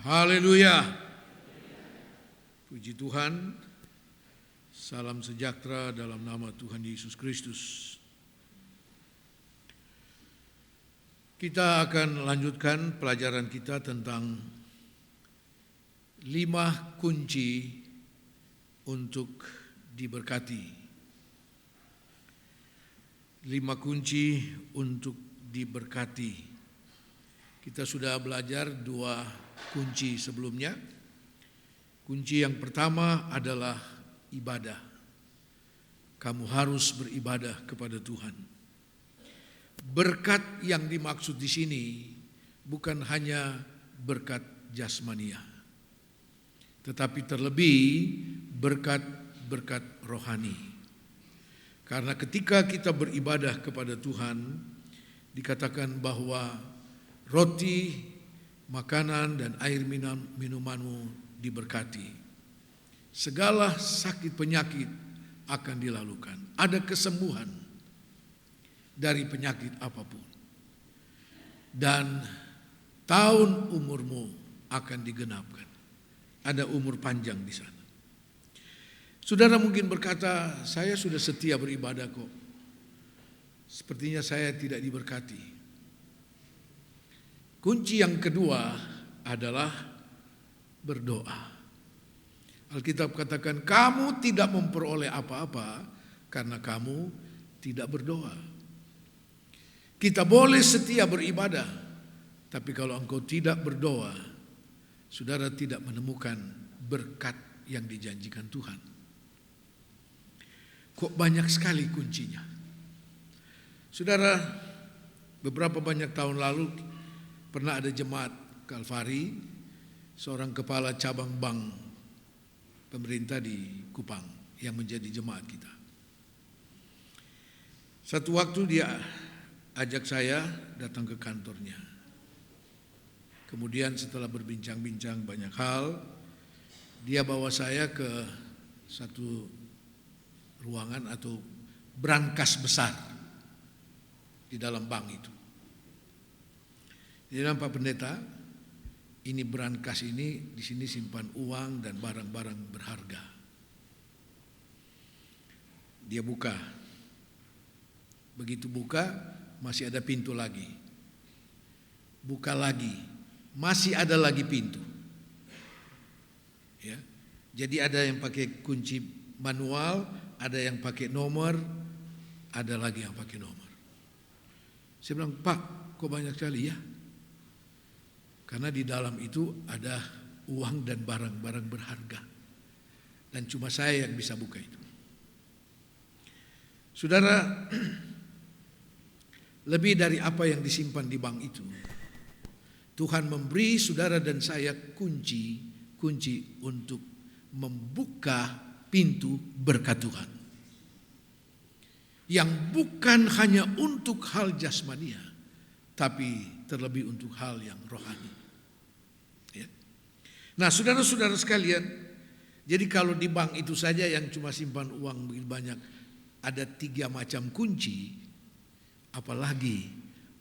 Haleluya. Puji Tuhan. Salam sejahtera dalam nama Tuhan Yesus Kristus. Kita akan lanjutkan pelajaran kita tentang 5 kunci untuk diberkati. 5 kunci untuk diberkati. Kita sudah belajar 2 kunci sebelumnya. Kunci yang pertama adalah ibadah. Kamu harus beribadah kepada Tuhan. Berkat yang dimaksud di sini bukan hanya berkat jasmania, tetapi terlebih berkat-berkat rohani. Karena ketika kita beribadah kepada Tuhan, dikatakan bahwa roti, makanan dan air minumanmu diberkati. Segala sakit penyakit akan dilalukan. Ada kesembuhan dari penyakit apapun. Dan tahun umurmu akan digenapkan. Ada umur panjang di sana. Saudara mungkin berkata, saya sudah setia beribadah kok. Sepertinya saya tidak diberkati. Kunci yang kedua adalah berdoa. Alkitab katakan, kamu tidak memperoleh apa-apa karena kamu tidak berdoa. Kita boleh setia beribadah, tapi kalau engkau tidak berdoa, saudara tidak menemukan berkat yang dijanjikan Tuhan. Kok banyak sekali kuncinya? Saudara, beberapa banyak tahun lalu pernah ada jemaat Kalvari, seorang kepala cabang bank pemerintah di Kupang yang menjadi jemaat kita. Satu waktu dia ajak saya datang ke kantornya. Kemudian setelah berbincang-bincang banyak hal, dia bawa saya ke satu ruangan atau brankas besar di dalam bank itu. Jadi Pak Pendeta, ini brankas ini di sini simpan uang dan barang-barang berharga. Dia buka. Begitu buka, masih ada pintu lagi. Buka lagi, masih ada lagi pintu. Ya. Jadi ada yang pakai kunci manual, ada yang pakai nomor, ada lagi yang pakai nomor. Saya bilang, Pak, kok banyak sekali ya? Karena di dalam itu ada uang dan barang-barang berharga. Dan cuma saya yang bisa buka itu. Saudara, lebih dari apa yang disimpan di bank itu, Tuhan memberi saudara dan saya kunci untuk membuka pintu berkat Tuhan. Yang bukan hanya untuk hal jasmania, tapi terlebih untuk hal yang rohani. Nah, saudara-saudara sekalian, jadi kalau di bank itu saja yang cuma simpan uang begitu banyak, ada 3 macam kunci, apalagi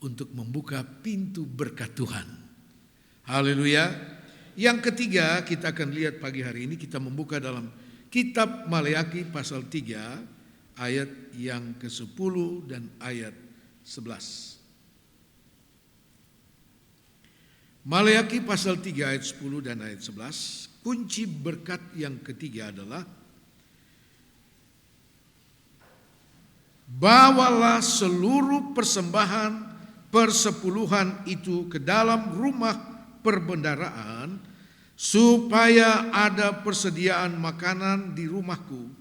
untuk membuka pintu berkat Tuhan. Haleluya. Yang ketiga kita akan lihat pagi hari ini, kita membuka dalam kitab Maleakhi pasal 3 ayat yang ke-10 dan ayat 11. Maleakhi pasal 3 ayat 10 dan ayat 11, kunci berkat yang ketiga adalah bawalah seluruh persembahan persepuluhan itu ke dalam rumah perbendaharaan supaya ada persediaan makanan di rumahku,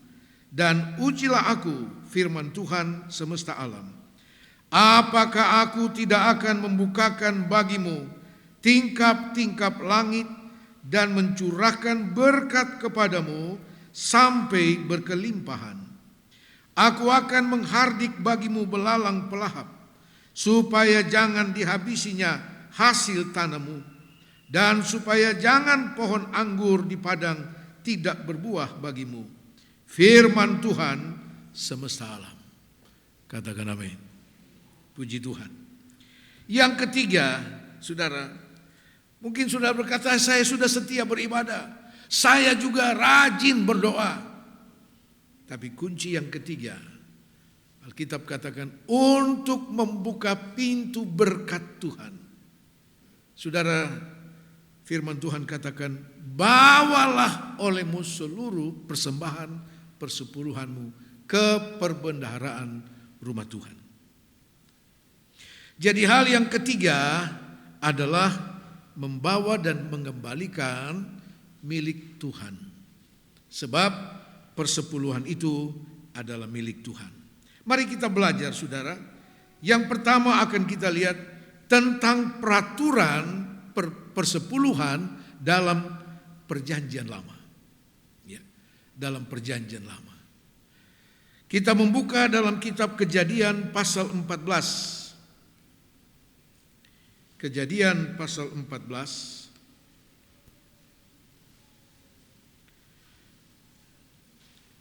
dan ujilah aku, firman Tuhan semesta alam, apakah aku tidak akan membukakan bagimu tingkap-tingkap langit dan mencurahkan berkat kepadamu sampai berkelimpahan. Aku akan menghardik bagimu belalang pelahap, supaya jangan dihabisinya hasil tanammu, dan supaya jangan pohon anggur di padang tidak berbuah bagimu. Firman Tuhan semesta alam. Katakan amin. Puji Tuhan. Yang ketiga, saudara, Mungkin saudara berkata, saya sudah setia beribadah, saya juga rajin berdoa. Tapi kunci yang ketiga, Alkitab katakan untuk membuka pintu berkat Tuhan. Saudara, firman Tuhan katakan, bawalah olehmu seluruh persembahan persepuluhanmu ke perbendaharaan rumah Tuhan. Jadi hal yang ketiga adalah membawa dan mengembalikan milik Tuhan. Sebab persepuluhan itu adalah milik Tuhan. Mari kita belajar, saudara. Yang pertama akan kita lihat tentang peraturan persepuluhan dalam perjanjian lama. Ya, dalam perjanjian lama. Kita membuka dalam kitab Kejadian pasal 14. Kejadian pasal 14.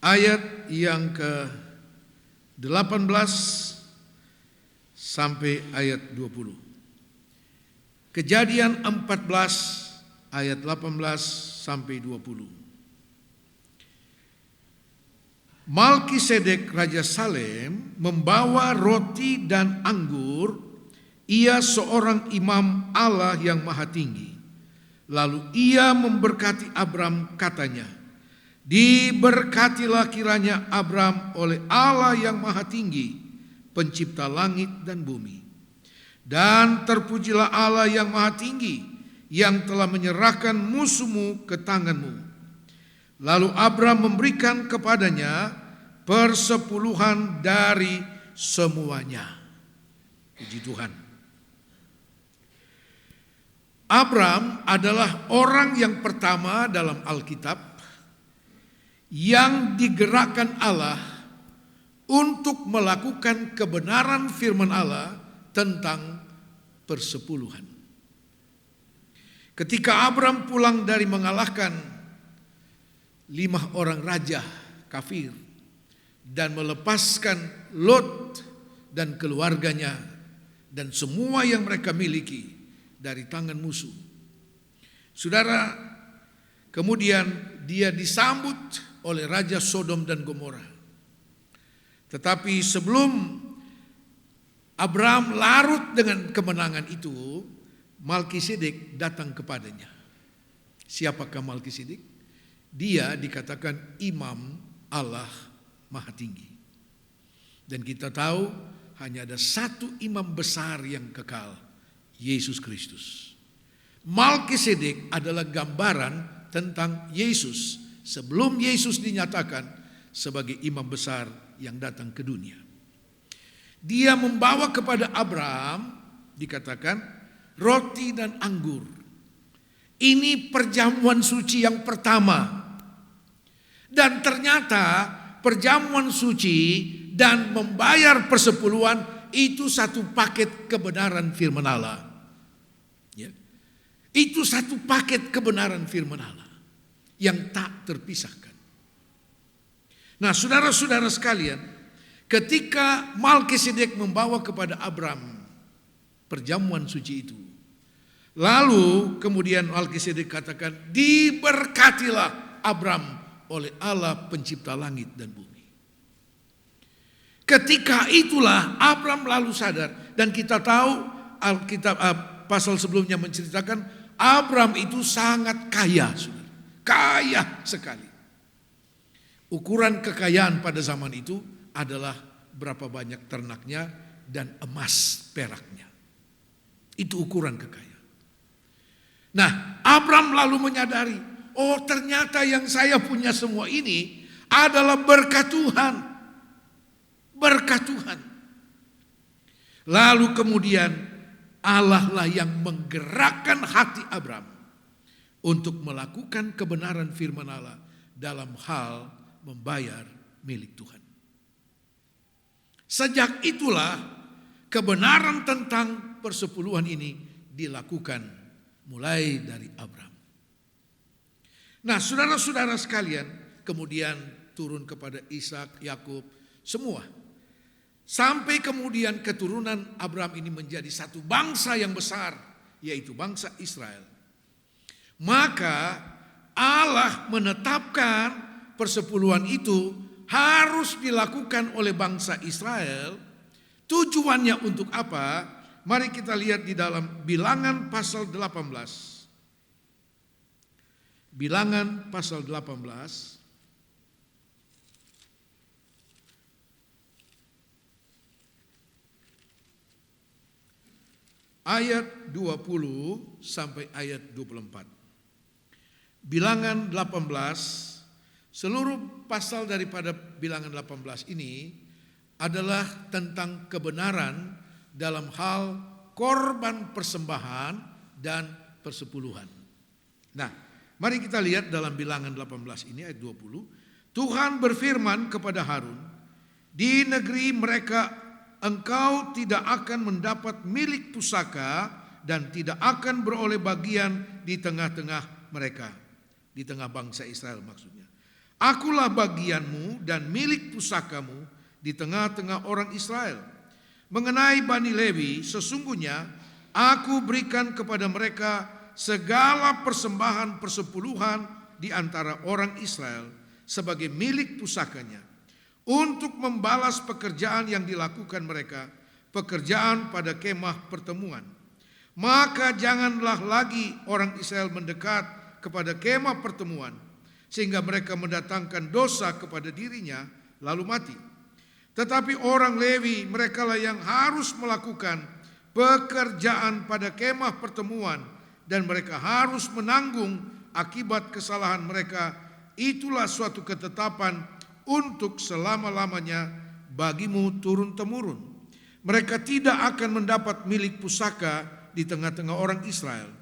Ayat yang ke-18 sampai ayat 20. Kejadian 14 ayat 18 sampai 20. Malkisedek Raja Salem membawa roti dan anggur. Ia seorang imam Allah yang maha tinggi. Lalu ia memberkati Abram, katanya, diberkatilah kiranya Abram oleh Allah yang maha tinggi, pencipta langit dan bumi. Dan terpujilah Allah yang maha tinggi, yang telah menyerahkan musuhmu ke tanganmu. Lalu Abram memberikan kepadanya persepuluhan dari semuanya. Puji Tuhan. Abram adalah orang yang pertama dalam Alkitab yang digerakkan Allah untuk melakukan kebenaran firman Allah tentang persepuluhan. Ketika Abram pulang dari mengalahkan 5 orang raja kafir dan melepaskan Lot dan keluarganya dan semua yang mereka miliki dari tangan musuh. Saudara, kemudian dia disambut oleh Raja Sodom dan Gomora. Tetapi sebelum Abram larut dengan kemenangan itu, Malkisedek datang kepadanya. Siapakah Malkisedek? Dia dikatakan imam Allah Maha Tinggi. Dan kita tahu hanya ada satu imam besar yang kekal, Yesus Kristus. Malkisedek adalah gambaran tentang Yesus sebelum Yesus dinyatakan sebagai imam besar yang datang ke dunia. Dia membawa kepada Abram, dikatakan, roti dan anggur. Ini perjamuan suci yang pertama. Dan ternyata perjamuan suci dan membayar persepuluhan itu satu paket kebenaran firman Allah. Itu satu paket kebenaran firman Allah yang tak terpisahkan. Nah, saudara-saudara sekalian, ketika Malkisedek membawa kepada Abram perjamuan suci itu, lalu kemudian Malkisedek katakan, diberkatilah Abram oleh Allah pencipta langit dan bumi. Ketika itulah Abram lalu sadar, dan kita tahu Alkitab pasal sebelumnya menceritakan Abram itu sangat kaya, saudara. Kaya sekali. Ukuran kekayaan pada zaman itu adalah berapa banyak ternaknya dan emas peraknya. Itu ukuran kekayaan. Nah, Abram lalu menyadari, oh ternyata yang saya punya semua ini adalah berkat Tuhan. Berkat Tuhan. Lalu kemudian Allah lah yang menggerakkan hati Abram untuk melakukan kebenaran firman Allah dalam hal membayar milik Tuhan. Sejak itulah kebenaran tentang persepuluhan ini dilakukan mulai dari Abram. Nah, saudara-saudara sekalian, kemudian turun kepada Ishak, Yakub, semua. Sampai kemudian keturunan Abram ini menjadi satu bangsa yang besar, yaitu bangsa Israel. Maka Allah menetapkan persepuluhan itu harus dilakukan oleh bangsa Israel. Tujuannya untuk apa? Mari kita lihat di dalam Bilangan pasal 18. Bilangan pasal 18. Ayat 20 sampai ayat 24. Bilangan 18, seluruh pasal daripada Bilangan 18 ini adalah tentang kebenaran dalam hal korban persembahan dan persepuluhan. Nah, mari kita lihat dalam Bilangan 18 ini ayat 20. Tuhan berfirman kepada Harun, di negeri mereka engkau tidak akan mendapat milik pusaka dan tidak akan beroleh bagian di tengah-tengah mereka. Di tengah bangsa Israel maksudnya. Akulah bagianmu dan milik pusakamu di tengah-tengah orang Israel. Mengenai Bani Lewi, sesungguhnya aku berikan kepada mereka segala persembahan persepuluhan di antara orang Israel sebagai milik pusakanya, untuk membalas pekerjaan yang dilakukan mereka, pekerjaan pada kemah pertemuan. Maka janganlah lagi orang Israel mendekat kepada kemah pertemuan, sehingga mereka mendatangkan dosa kepada dirinya lalu mati. Tetapi orang Lewi, merekalah yang harus melakukan pekerjaan pada kemah pertemuan, dan mereka harus menanggung akibat kesalahan mereka. Itulah suatu ketetapan untuk selama-lamanya bagimu turun-temurun. Mereka tidak akan mendapat milik pusaka di tengah-tengah orang Israel.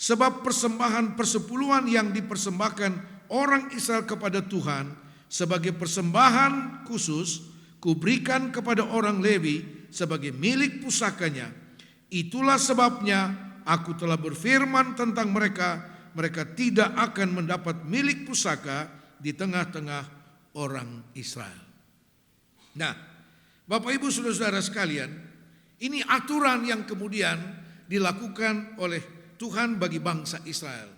Sebab persembahan persepuluhan yang dipersembahkan orang Israel kepada Tuhan sebagai persembahan khusus, kuberikan kepada orang Lewi sebagai milik pusakanya. Itulah sebabnya aku telah berfirman tentang mereka, mereka tidak akan mendapat milik pusaka di tengah-tengah orang Israel. Nah, Bapak Ibu saudara-saudara sekalian, ini aturan yang kemudian dilakukan oleh Tuhan bagi bangsa Israel.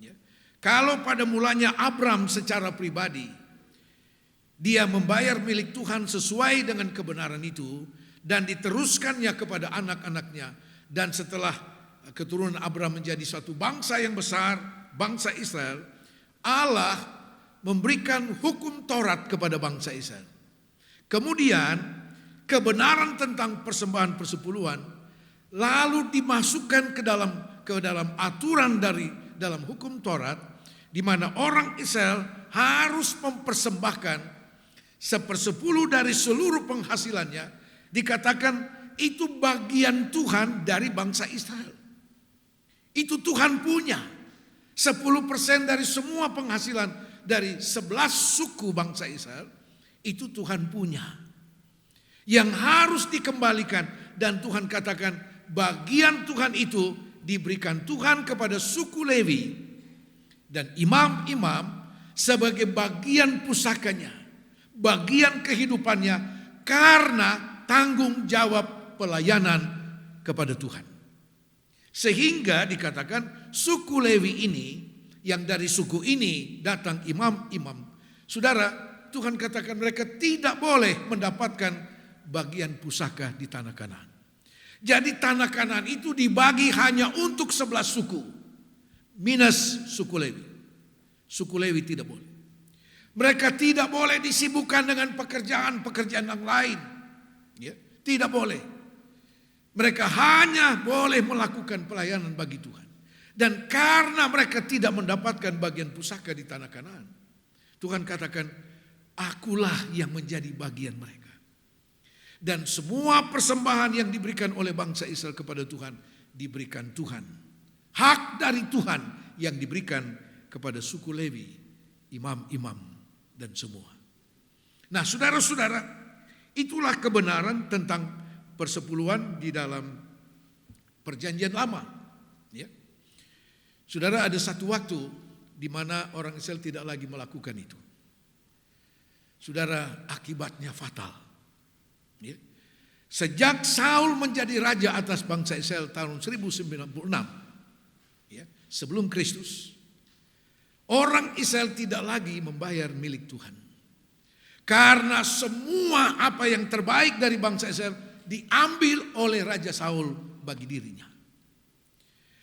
Ya. Kalau pada mulanya Abram secara pribadi dia membayar milik Tuhan sesuai dengan kebenaran itu dan diteruskannya kepada anak-anaknya, dan setelah keturunan Abram menjadi suatu bangsa yang besar, bangsa Israel, Allah memberikan hukum Taurat kepada bangsa Israel. Kemudian kebenaran tentang persembahan persepuluhan lalu dimasukkan ke dalam aturan dari dalam hukum Taurat, di mana orang Israel harus mempersembahkan 1/10 dari seluruh penghasilannya. Dikatakan itu bagian Tuhan dari bangsa Israel. Itu Tuhan punya. 10% dari semua penghasilan dari 11 suku bangsa Israel itu Tuhan punya, yang harus dikembalikan. Dan Tuhan katakan bagian Tuhan itu diberikan Tuhan kepada suku Lewi dan imam-imam sebagai bagian pusakanya, bagian kehidupannya, karena tanggung jawab pelayanan kepada Tuhan. Sehingga dikatakan suku Lewi ini, yang dari suku ini datang imam-imam. Saudara, Tuhan katakan mereka tidak boleh mendapatkan bagian pusaka di tanah Kanaan. Jadi tanah Kanaan itu dibagi hanya untuk 11 suku, minus suku Lewi. Suku Lewi tidak boleh. Mereka tidak boleh disibukkan dengan pekerjaan-pekerjaan yang lain. Ya, tidak boleh. Mereka hanya boleh melakukan pelayanan bagi Tuhan. Dan karena mereka tidak mendapatkan bagian pusaka di tanah Kanaan, Tuhan katakan, akulah yang menjadi bagian mereka. Dan semua persembahan yang diberikan oleh bangsa Israel kepada Tuhan, diberikan Tuhan. Hak dari Tuhan yang diberikan kepada suku Lewi, imam-imam dan semua. Nah, saudara-saudara, itulah kebenaran tentang persepuluhan di dalam perjanjian lama. Ya. Saudara, ada satu waktu di mana orang Israel tidak lagi melakukan itu. Saudara, akibatnya fatal. Ya. Sejak Saul menjadi raja atas bangsa Israel tahun 1096, ya, sebelum Kristus, orang Israel tidak lagi membayar milik Tuhan. Karena semua apa yang terbaik dari bangsa Israel diambil oleh Raja Saul bagi dirinya.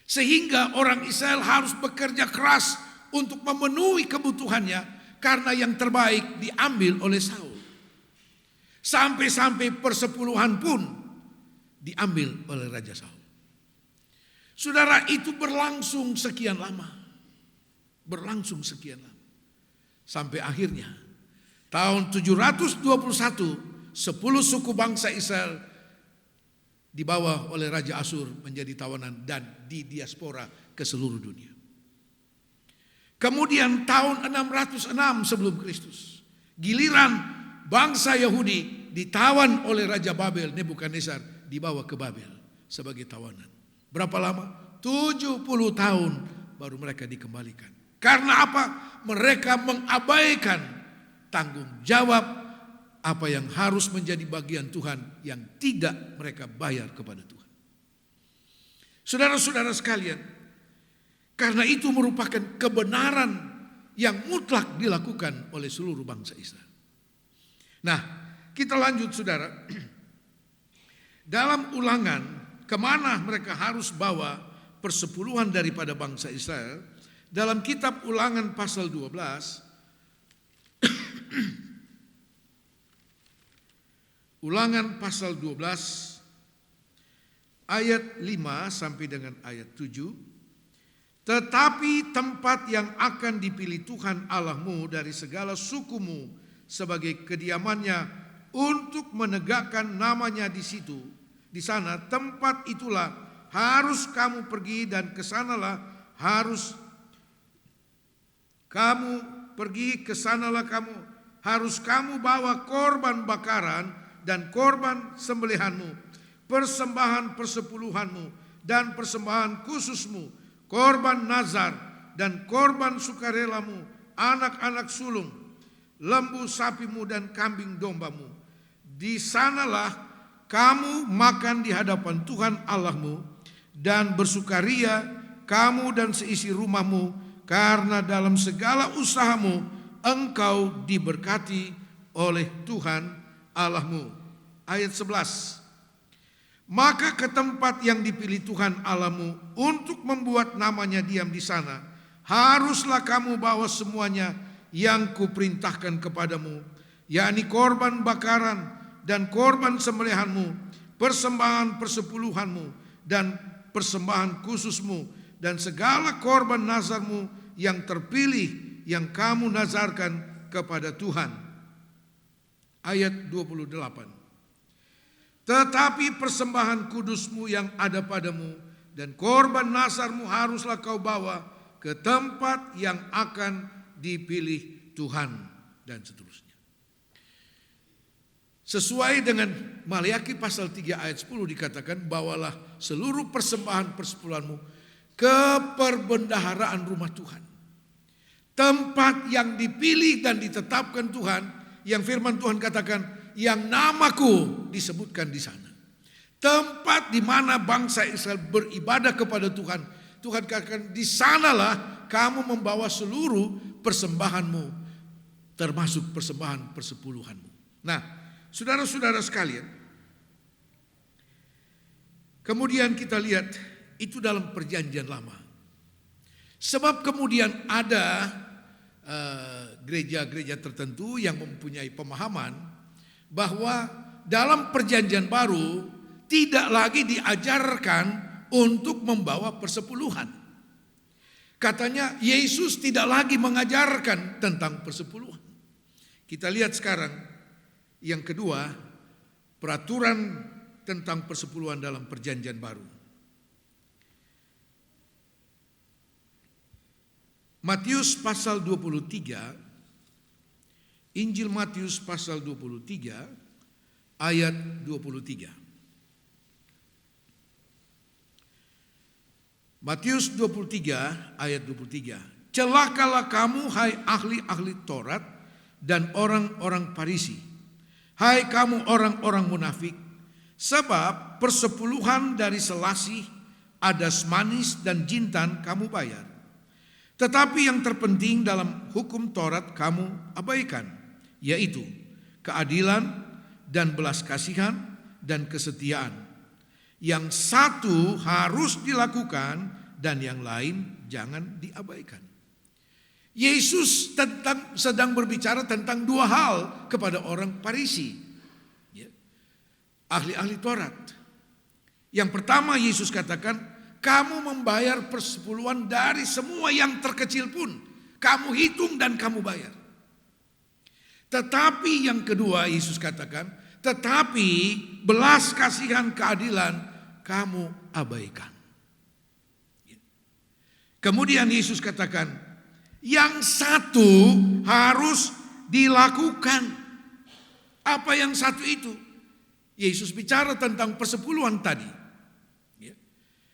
Sehingga orang Israel harus bekerja keras untuk memenuhi kebutuhannya karena yang terbaik diambil oleh Saul. Sampai-sampai persepuluhan pun diambil oleh Raja Saul. Saudara, itu berlangsung sekian lama. Sampai akhirnya tahun 721, 10 suku bangsa Israel dibawa oleh Raja Asyur menjadi tawanan dan didiaspora ke seluruh dunia. Kemudian tahun 606 sebelum Kristus, giliran bangsa Yahudi ditawan oleh Raja Babel, Nebukadnezar, dibawa ke Babel sebagai tawanan. Berapa lama? 70 tahun baru mereka dikembalikan. Karena apa? Mereka mengabaikan tanggung jawab apa yang harus menjadi bagian Tuhan yang tidak mereka bayar kepada Tuhan. Saudara-saudara sekalian, karena itu merupakan kebenaran yang mutlak dilakukan oleh seluruh bangsa Israel. Nah, kita lanjut saudara. Dalam Ulangan, kemana mereka harus bawa persepuluhan daripada bangsa Israel? Dalam kitab Ulangan pasal 12, Ulangan pasal 12 ayat 5 sampai dengan ayat 7. Tetapi tempat yang akan dipilih Tuhan Allahmu dari segala sukumu sebagai kediamannya untuk menegakkan namanya di sana, tempat itulah harus kamu pergi dan kesanalah harus kamu bawa korban bakaran dan korban sembelihanmu, persembahan persepuluhanmu dan persembahan khususmu, korban nazar dan korban sukarelamu, anak-anak sulung, lembu sapimu dan kambing dombamu. Di sanalah kamu makan di hadapan Tuhan Allahmu dan bersukaria kamu dan seisi rumahmu, karena dalam segala usahamu engkau diberkati oleh Tuhan Allahmu. Ayat 11. Maka ke tempat yang dipilih Tuhan Allahmu untuk membuat namanya diam di sana, haruslah kamu bawa semuanya yang kuperintahkan kepadamu, yakni korban bakaran dan korban sembelihanmu, persembahan persepuluhanmu dan persembahan khususmu, dan segala korban nazarmu yang terpilih yang kamu nazarkan kepada Tuhan. Ayat 28. Tetapi persembahan kudusmu yang ada padamu dan korban nazarmu haruslah kau bawa ke tempat yang akan dipilih Tuhan, dan seterusnya. Sesuai dengan Maliaki pasal 3 ayat 10 dikatakan, bawalah seluruh persembahan persepuluhanmu ke perbendaharaan rumah Tuhan. Tempat yang dipilih dan ditetapkan Tuhan, yang firman Tuhan katakan, yang namaku disebutkan di sana. Tempat di mana bangsa Israel beribadah kepada Tuhan. Tuhan katakan, di sanalah kamu membawa seluruh persembahanmu, termasuk persembahan persepuluhanmu. Nah, saudara-saudara sekalian, kemudian kita lihat itu dalam perjanjian lama. Sebab kemudian ada gereja-gereja tertentu yang mempunyai pemahaman bahwa dalam perjanjian baru tidak lagi diajarkan untuk membawa persepuluhan. Katanya Yesus tidak lagi mengajarkan tentang persepuluhan. Kita lihat sekarang yang kedua, peraturan tentang persepuluhan dalam perjanjian baru. Matius pasal 23, Injil Matius pasal 23 ayat 23. Matius 23 ayat 23. Celakalah kamu hai ahli-ahli Taurat dan orang-orang Farisi, hai kamu orang-orang munafik, sebab persepuluhan dari selasih, adas manis dan jintan kamu bayar. Tetapi yang terpenting dalam hukum Taurat kamu abaikan, yaitu keadilan dan belas kasihan dan kesetiaan. Yang satu harus dilakukan dan yang lain jangan diabaikan. Yesus sedang berbicara tentang dua hal kepada orang Farisi, ahli-ahli Taurat. Yang pertama Yesus katakan, kamu membayar persepuluhan dari semua yang terkecil pun. Kamu hitung dan kamu bayar. Tetapi yang kedua Yesus katakan, tetapi belas kasihan keadilan kamu abaikan. Kemudian Yesus katakan, yang satu harus dilakukan. Apa yang satu itu? Yesus bicara tentang persepuluhan tadi.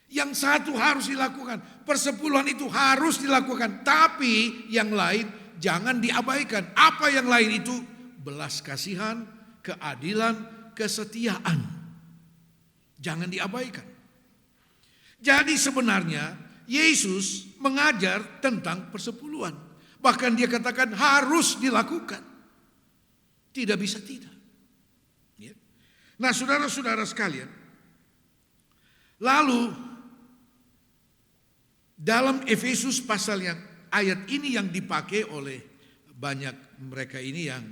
Yang satu harus dilakukan. Persepuluhan itu harus dilakukan. Tapi yang lain jangan diabaikan. Apa yang lain itu? Belas kasihan, keadilan, kesetiaan. Jangan diabaikan. Jadi sebenarnya Yesus mengajar tentang persepuluhan. Bahkan dia katakan harus dilakukan. Tidak bisa tidak. Nah saudara-saudara sekalian, lalu dalam Efesus pasal yang ayat ini yang dipakai oleh banyak mereka ini yang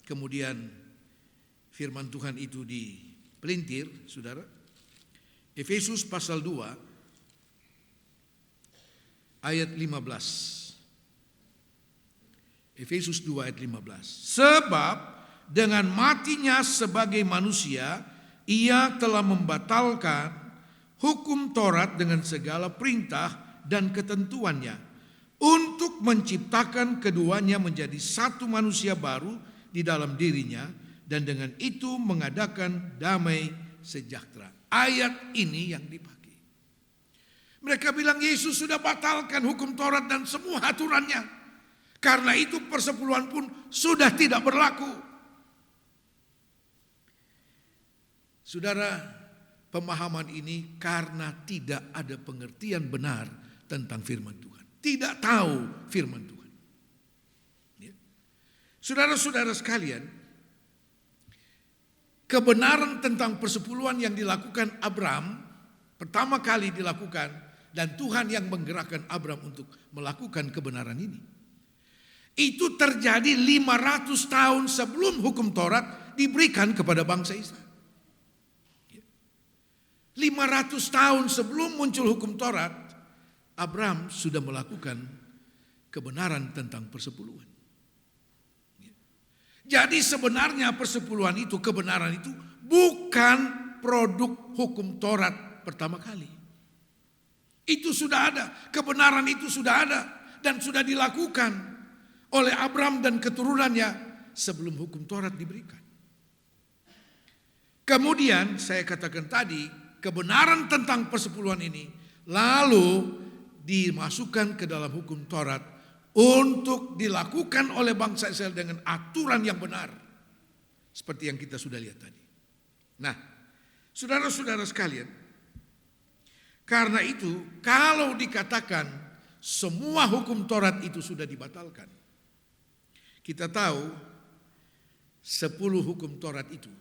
kemudian firman Tuhan itu dipelintir, saudara. Efesus pasal 2 ayat 15. Efesus 2 ayat 15. Sebab dengan matinya sebagai manusia, ia telah membatalkan hukum Taurat dengan segala perintah dan ketentuannya untuk menciptakan keduanya menjadi satu manusia baru di dalam dirinya dan dengan itu mengadakan damai sejahtera. Ayat ini yang dipakai. Mereka bilang Yesus sudah batalkan hukum Taurat dan semua aturannya. Karena itu persepuluhan pun sudah tidak berlaku. Saudara, pemahaman ini karena tidak ada pengertian benar tentang firman Tuhan. Tidak tahu firman Tuhan. Ya. Saudara-saudara sekalian, kebenaran tentang persepuluhan yang dilakukan Abraham, pertama kali dilakukan, dan Tuhan yang menggerakkan Abraham untuk melakukan kebenaran ini. Itu terjadi 500 tahun sebelum hukum Taurat diberikan kepada bangsa Israel. 500 tahun sebelum muncul hukum Taurat, Abraham sudah melakukan kebenaran tentang persepuluhan. Jadi sebenarnya persepuluhan itu, kebenaran itu bukan produk hukum Taurat pertama kali. Itu sudah ada, kebenaran itu sudah ada dan sudah dilakukan oleh Abraham dan keturunannya sebelum hukum Taurat diberikan. Kemudian saya katakan tadi, kebenaran tentang persepuluhan ini lalu dimasukkan ke dalam hukum Taurat untuk dilakukan oleh bangsa Israel dengan aturan yang benar. Seperti yang kita sudah lihat tadi. Nah, saudara-saudara sekalian, karena itu kalau dikatakan semua hukum Taurat itu sudah dibatalkan, kita tahu 10 hukum Taurat itu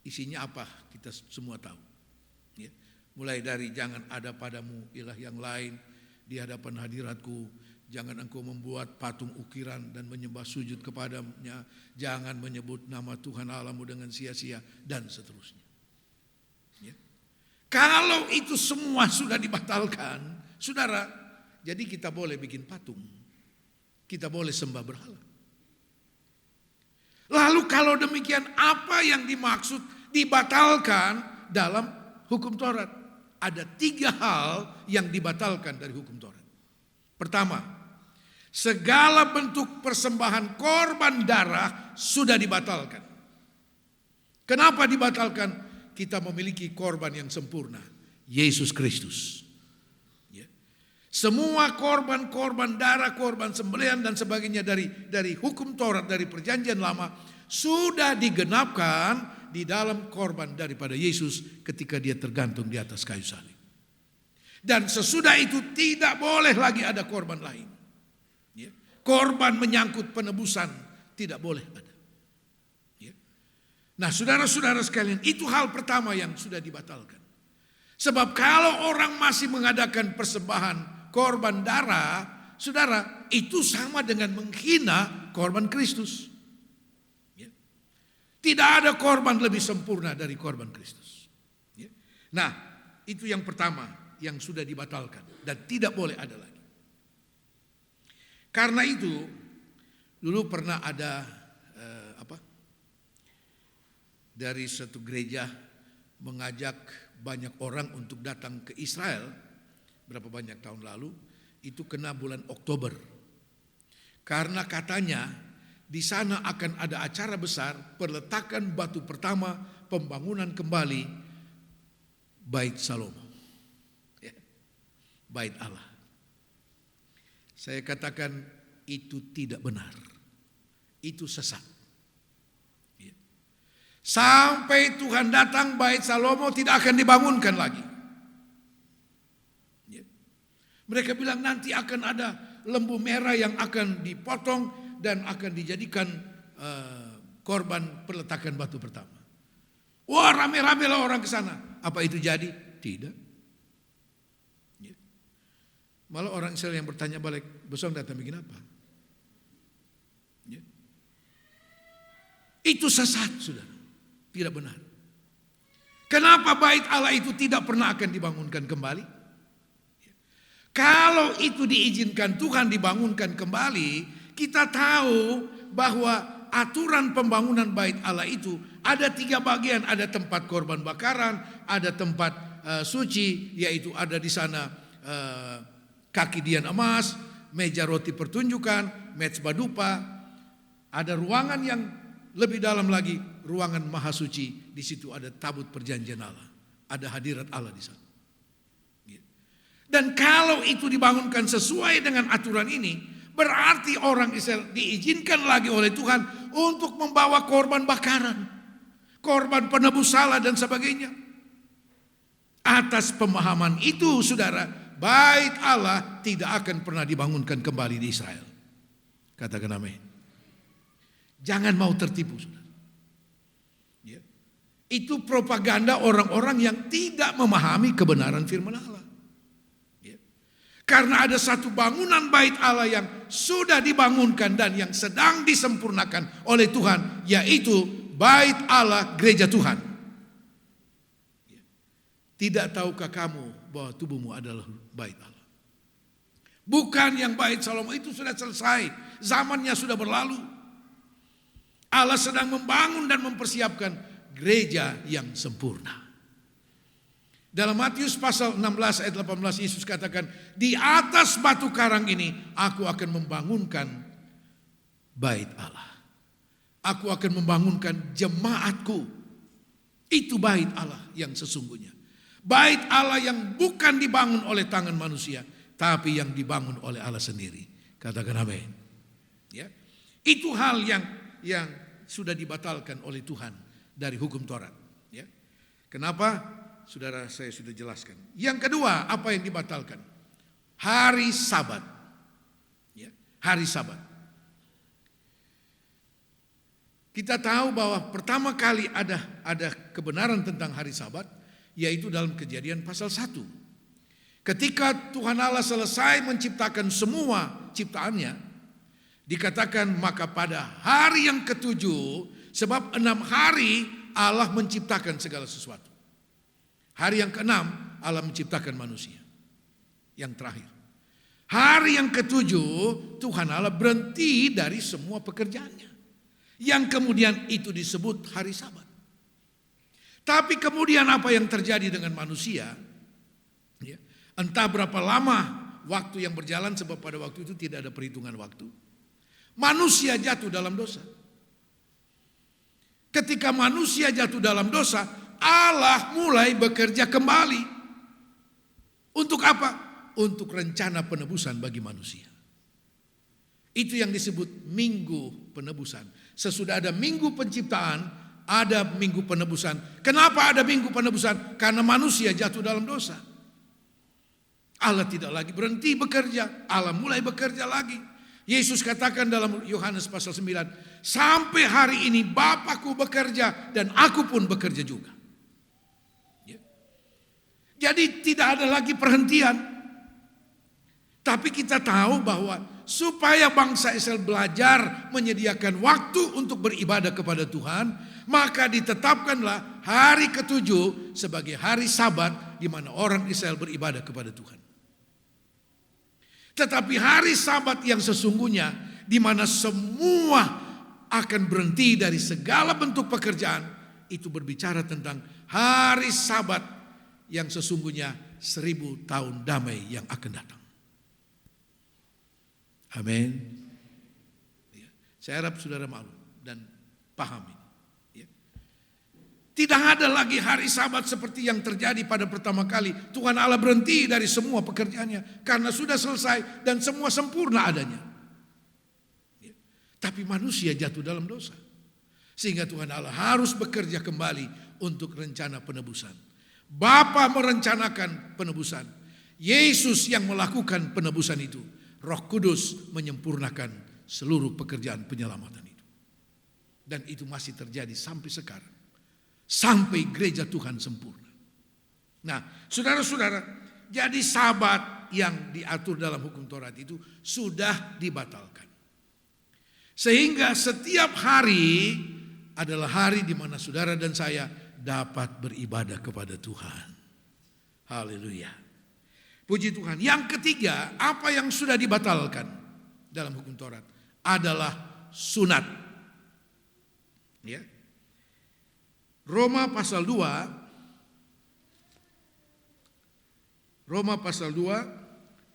isinya apa, kita semua tahu. Mulai dari jangan ada padamu ilah yang lain di hadapan hadiratku, jangan engkau membuat patung ukiran dan menyembah sujud kepadanya, jangan menyebut nama Tuhan Allahmu dengan sia-sia dan seterusnya. Ya. Kalau itu semua sudah dibatalkan, saudara, jadi kita boleh bikin patung, kita boleh sembah berhala. Lalu kalau demikian apa yang dimaksud dibatalkan dalam hukum Taurat? Ada 3 hal yang dibatalkan dari hukum Taurat. Pertama, segala bentuk persembahan korban darah sudah dibatalkan. Kenapa dibatalkan? Kita memiliki korban yang sempurna, Yesus Kristus. Ya. Semua korban darah, korban sembelihan dan sebagainya dari hukum Taurat, dari perjanjian lama sudah digenapkan di dalam korban daripada Yesus ketika dia tergantung di atas kayu salib. Dan sesudah itu tidak boleh lagi ada korban lain. Ya. Korban menyangkut penebusan tidak boleh ada. Ya. Nah, saudara-saudara sekalian, itu hal pertama yang sudah dibatalkan. Sebab kalau orang masih mengadakan persembahan korban darah, saudara, itu sama dengan menghina korban Kristus. Ya. Tidak ada korban lebih sempurna dari korban Kristus. Ya. Nah, itu yang pertama yang sudah dibatalkan dan tidak boleh ada lagi. Karena itu dulu pernah ada dari satu gereja mengajak banyak orang untuk datang ke Israel berapa banyak tahun lalu, itu kena bulan Oktober. Karena katanya di sana akan ada acara besar peletakan batu pertama pembangunan kembali Bait Salomo. Bait Allah. Saya katakan itu tidak benar. Itu sesat. Ya. Sampai Tuhan datang, Bait Salomo tidak akan dibangunkan lagi. Ya. Mereka bilang nanti akan ada lembu merah yang akan dipotong dan akan dijadikan korban peletakan batu pertama. Wah, rame-rame lah orang ke sana. Apa itu jadi? Tidak. Malah orang Israel yang bertanya balik, besok datang bikin apa? Ya. Itu sesat, saudara. Tidak benar. Kenapa bait Allah itu tidak pernah akan dibangunkan kembali? Ya. Kalau itu diizinkan Tuhan dibangunkan kembali, kita tahu bahwa aturan pembangunan bait Allah itu ada 3 bagian. Ada tempat korban bakaran, ada tempat suci, yaitu ada di sana kaki dian emas, meja roti pertunjukan, mezbah dupa. Ada ruangan yang lebih dalam lagi, ruangan maha suci. Di situ ada tabut perjanjian Allah, ada hadirat Allah di sana. Dan kalau itu dibangunkan sesuai dengan aturan ini, berarti orang Israel diizinkan lagi oleh Tuhan untuk membawa korban bakaran, korban penebus salah dan sebagainya. Atas pemahaman itu, saudara, bait Allah tidak akan pernah dibangunkan kembali di Israel. Katakan amin. Jangan mau tertipu, saudara. Ya. Itu propaganda orang-orang yang tidak memahami kebenaran firman Allah. Ya. Karena ada satu bangunan bait Allah yang sudah dibangunkan dan yang sedang disempurnakan oleh Tuhan, yaitu bait Allah gereja Tuhan. Ya. Tidak tahukah kamu bahwa tubuhmu adalah bait Allah? Bukan yang bait Salomo itu sudah selesai, zamannya sudah berlalu. Allah sedang membangun dan mempersiapkan gereja yang sempurna. Dalam Matius pasal 16 ayat 18 Yesus katakan, di atas batu karang ini aku akan membangunkan bait Allah. Aku akan membangunkan jemaatku. Itu bait Allah yang sesungguhnya. Bait Allah yang bukan dibangun oleh tangan manusia, tapi yang dibangun oleh Allah sendiri. Katakan amin. Ya. Itu hal yang sudah dibatalkan oleh Tuhan dari hukum Taurat. Ya. Kenapa? Saudara, saya sudah jelaskan. Yang kedua, apa yang dibatalkan? Hari Sabat. Ya. Hari Sabat. Kita tahu bahwa pertama kali ada kebenaran tentang hari Sabat, yaitu dalam Kejadian pasal 1. Ketika Tuhan Allah selesai menciptakan semua ciptaannya, dikatakan maka pada hari yang ketujuh, sebab 6 hari Allah menciptakan segala sesuatu. Hari yang ke-6 Allah menciptakan manusia. Yang terakhir. Hari yang ketujuh Tuhan Allah berhenti dari semua pekerjaannya. Yang kemudian itu disebut hari Sabat. Tapi kemudian apa yang terjadi dengan manusia? Ya, entah berapa lama waktu yang berjalan, sebab pada waktu itu tidak ada perhitungan waktu. Manusia jatuh dalam dosa. Ketika manusia jatuh dalam dosa, Allah mulai bekerja kembali. Untuk apa? Untuk rencana penebusan bagi manusia. Itu yang disebut minggu penebusan. Sesudah ada minggu penciptaan, ada minggu penebusan. Kenapa ada minggu penebusan? Karena manusia jatuh dalam dosa. Allah tidak lagi berhenti bekerja, Allah mulai bekerja lagi. Yesus katakan dalam Yohanes pasal 9, sampai hari ini Bapakku bekerja dan aku pun bekerja juga. Ya. Jadi tidak ada lagi perhentian. Tapi kita tahu bahwa supaya bangsa Israel belajar menyediakan waktu untuk beribadah kepada Tuhan, maka ditetapkanlah hari ketujuh sebagai hari Sabat di mana orang Israel beribadah kepada Tuhan. Tetapi hari Sabat yang sesungguhnya di mana semua akan berhenti dari segala bentuk pekerjaan, itu berbicara tentang hari Sabat yang sesungguhnya 1000 tahun damai yang akan datang. Amin. Ya. Saya harap saudara maklum dan pahami. Ya. Tidak ada lagi hari Sabat seperti yang terjadi pada pertama kali. Tuhan Allah berhenti dari semua pekerjaannya karena sudah selesai dan semua sempurna adanya. Ya. Tapi manusia jatuh dalam dosa. Sehingga Tuhan Allah harus bekerja kembali untuk rencana penebusan. Bapa merencanakan penebusan. Yesus yang melakukan penebusan itu. Roh Kudus menyempurnakan seluruh pekerjaan penyelamatan itu. Dan itu masih terjadi sampai sekarang. Sampai gereja Tuhan sempurna. Nah, saudara-saudara, jadi Sabat yang diatur dalam hukum Taurat itu sudah dibatalkan. Sehingga setiap hari adalah hari di mana saudara dan saya dapat beribadah kepada Tuhan. Haleluya. Puji Tuhan. Yang ketiga, apa yang sudah dibatalkan dalam hukum Taurat adalah sunat. Ya. Roma pasal 2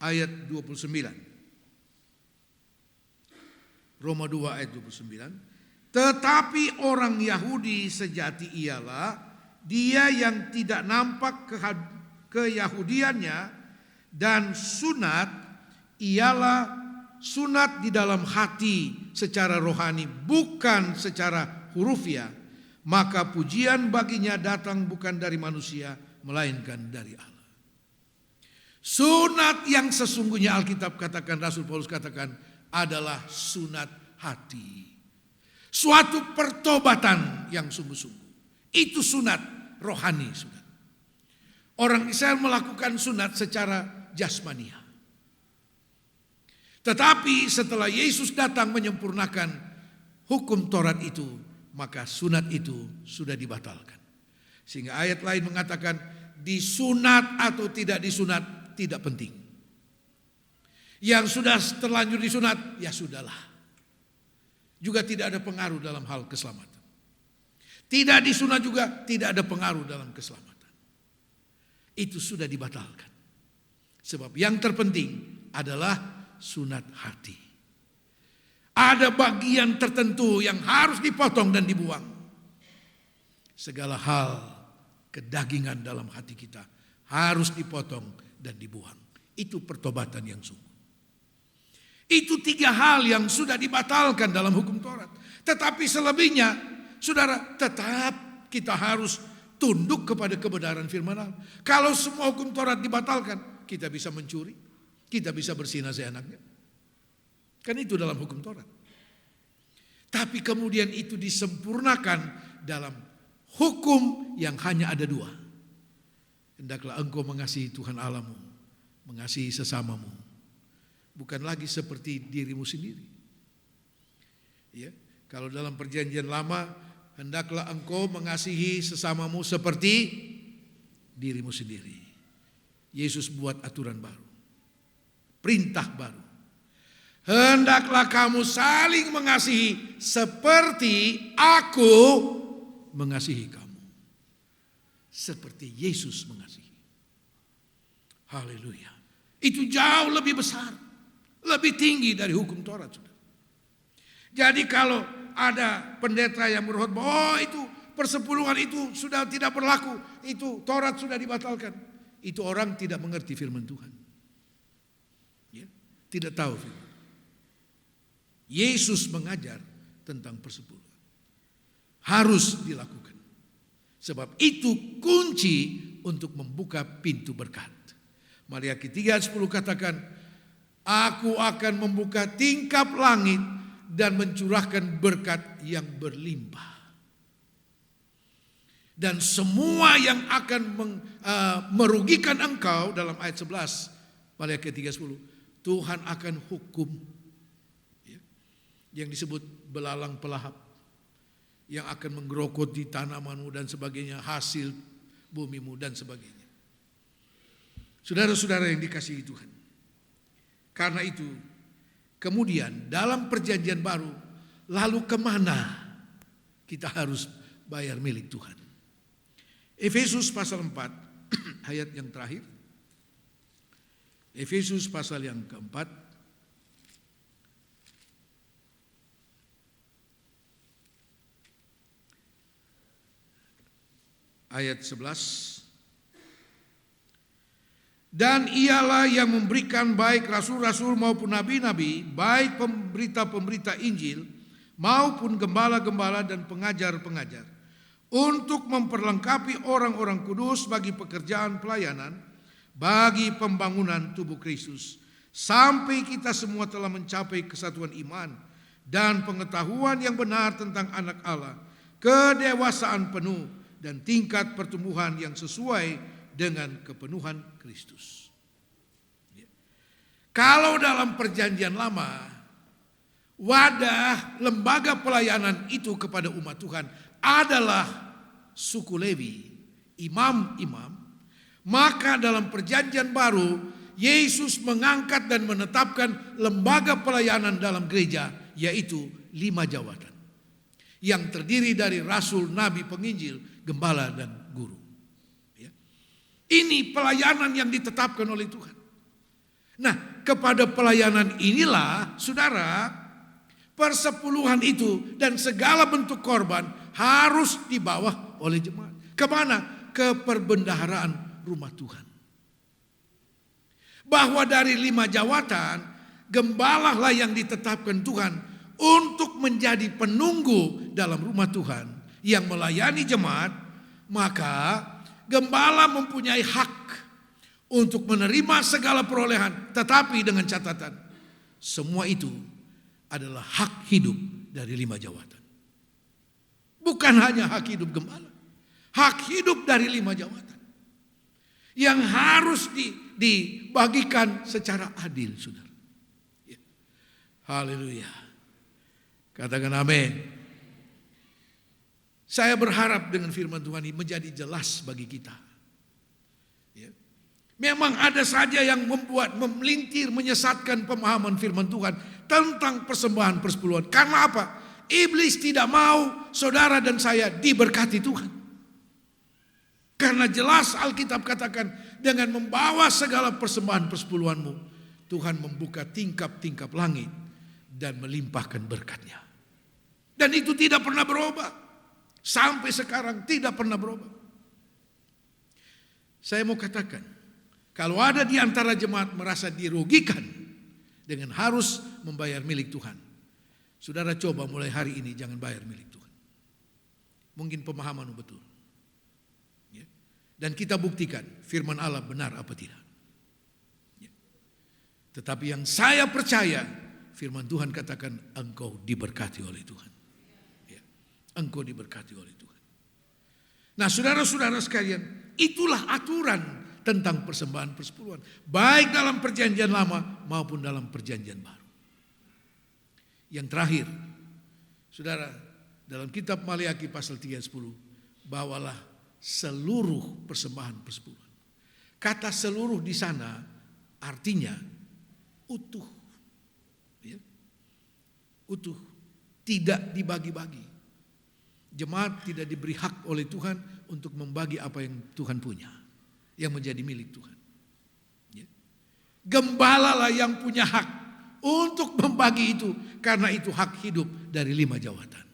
ayat 29. Roma 2 ayat 29. Tetapi orang Yahudi sejati ialah dia yang tidak nampak keyahudiannya, dan sunat ialah sunat di dalam hati secara rohani, bukan secara hurufiah. Maka pujian baginya datang bukan dari manusia, melainkan dari Allah. Sunat yang sesungguhnya Alkitab katakan, Rasul Paulus katakan adalah sunat hati. Suatu pertobatan yang sungguh-sungguh. Itu sunat rohani, saudara. Orang Israel melakukan sunat secara jasmania. Tetapi setelah Yesus datang menyempurnakan hukum Taurat itu, maka sunat itu sudah dibatalkan. Sehingga ayat lain mengatakan disunat atau tidak disunat tidak penting. Yang sudah terlanjur disunat, ya sudahlah. Juga tidak ada pengaruh dalam hal keselamatan. Tidak disunat juga tidak ada pengaruh dalam keselamatan. Itu sudah dibatalkan. Sebab yang terpenting adalah sunat hati. Ada bagian tertentu yang harus dipotong dan dibuang. Segala hal kedagingan dalam hati kita harus dipotong dan dibuang. Itu pertobatan yang sungguh. Itu 3 hal yang sudah dibatalkan dalam hukum Taurat. Tetapi selebihnya, saudara, tetap kita harus tunduk kepada kebenaran firman Allah. Kalau semua hukum Taurat dibatalkan, kita bisa mencuri, kita bisa berzina seenaknya. Kan itu dalam hukum Taurat. Tapi kemudian itu disempurnakan dalam hukum yang hanya ada 2. Hendaklah engkau mengasihi Tuhan Allahmu, mengasihi sesamamu. Bukan lagi seperti dirimu sendiri. Ya, kalau dalam perjanjian lama, hendaklah engkau mengasihi sesamamu seperti dirimu sendiri. Yesus buat aturan baru. Perintah baru. Hendaklah kamu saling mengasihi seperti aku mengasihi kamu. Seperti Yesus mengasihi. Haleluya. Itu jauh lebih besar. Lebih tinggi dari hukum Taurat. Jadi kalau ada pendeta yang berkhotbah, oh itu persepuluhan itu sudah tidak berlaku. Itu Taurat sudah dibatalkan. Itu orang tidak mengerti firman Tuhan. Ya, tidak tahu firman. Yesus mengajar tentang persepuluhan. Harus dilakukan. Sebab itu kunci untuk membuka pintu berkat. Maliaki 3 ayat 10 katakan, aku akan membuka tingkap langit dan mencurahkan berkat yang berlimpah. Dan semua yang akan merugikan engkau, dalam ayat 11 Maliaki 3:10, Tuhan akan hukum. Yang disebut belalang pelahap, yang akan menggerogoti tanamanmu dan sebagainya, hasil bumimu dan sebagainya. Saudara-saudara yang dikasihi Tuhan, karena itu kemudian dalam perjanjian baru, lalu kemana kita harus bayar milik Tuhan? Efesus pasal 4 ayat yang terakhir. Efesus pasal yang keempat ayat 11. Dan ialah yang memberikan baik rasul-rasul maupun nabi-nabi, baik pemberita-pemberita Injil maupun gembala-gembala dan pengajar-pengajar, untuk memperlengkapi orang-orang kudus bagi pekerjaan pelayanan, bagi pembangunan tubuh Kristus, sampai kita semua telah mencapai kesatuan iman dan pengetahuan yang benar tentang anak Allah, kedewasaan penuh dan tingkat pertumbuhan yang sesuai dengan kepenuhan Kristus. Kalau dalam perjanjian lama, wadah lembaga pelayanan itu kepada umat Tuhan adalah suku Lewi, imam-imam, maka dalam perjanjian baru Yesus mengangkat dan menetapkan lembaga pelayanan dalam gereja, yaitu 5 jawatan yang terdiri dari rasul, nabi, penginjil, gembala, dan guru. Ini pelayanan yang ditetapkan oleh Tuhan. Nah, kepada pelayanan inilah, saudara, persepuluhan itu dan segala bentuk korban harus dibawa oleh jemaat. Kemana? Ke perbendaharaan rumah Tuhan. Bahwa dari 5 jawatan, gembala lah yang ditetapkan Tuhan untuk menjadi penunggu dalam rumah Tuhan yang melayani jemaat, maka gembala mempunyai hak untuk menerima segala perolehan, tetapi dengan catatan semua itu adalah hak hidup dari 5 jawatan. Bukan hanya hak hidup gembala, hak hidup dari 5 jawatan yang harus dibagikan secara adil, saudara. Ya. Haleluya. Katakan amin. Saya berharap dengan firman Tuhan ini menjadi jelas bagi kita. Ya. Memang ada saja yang memelintir, menyesatkan pemahaman firman Tuhan tentang persembahan persepuluhan. Karena apa? Iblis tidak mau saudara dan saya diberkati Tuhan. Karena jelas Alkitab katakan, dengan membawa segala persembahan persepuluhanmu, Tuhan membuka tingkap-tingkap langit dan melimpahkan berkat-Nya. Dan itu tidak pernah berubah. Sampai sekarang tidak pernah berubah. Saya mau katakan, kalau ada di antara jemaat merasa dirugikan dengan harus membayar milik Tuhan, saudara coba mulai hari ini jangan bayar milik Tuhan. Mungkin pemahamanmu betul. Ya. Dan kita buktikan firman Allah benar apa tidak. Ya. Tetapi yang saya percaya, firman Tuhan katakan engkau diberkati oleh Tuhan. Engkau diberkati oleh Tuhan. Nah, saudara-saudara sekalian, itulah aturan tentang persembahan persepuluhan, baik dalam perjanjian lama maupun dalam perjanjian baru. Yang terakhir, saudara, dalam kitab Maliaki pasal 3:10, bawalah seluruh persembahan persepuluhan. Kata seluruh di sana artinya utuh. Ya. Utuh, tidak dibagi-bagi. Jemaat tidak diberi hak oleh Tuhan untuk membagi apa yang Tuhan punya, yang menjadi milik Tuhan. Ya. Gembala lah yang punya hak untuk membagi itu, karena itu hak hidup dari 5 jawatan.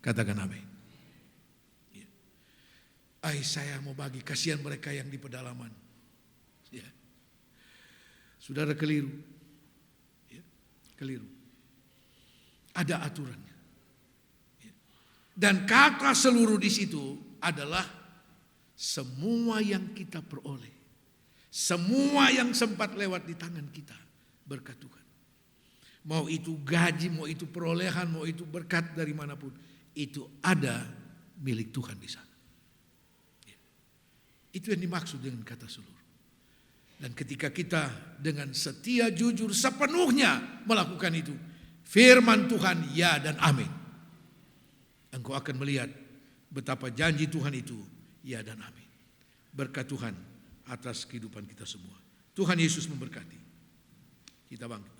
Katakan amin. Ya. Saya mau bagi, kasihan mereka yang di pedalaman. Ya. Saudara keliru. Ya. Keliru. Ada aturannya. Dan kata seluruh di situ adalah semua yang kita peroleh, Semua yang sempat lewat di tangan kita berkat Tuhan. Mau itu gaji, mau itu perolehan, mau itu berkat dari manapun, itu ada milik Tuhan di sana. Itu yang dimaksud dengan kata seluruh. Dan ketika kita dengan setia, jujur, sepenuhnya melakukan itu, firman Tuhan ya dan amin, engkau akan melihat betapa janji Tuhan itu ya dan amin. Berkat Tuhan atas kehidupan kita semua. Tuhan Yesus memberkati. Kita bangkit.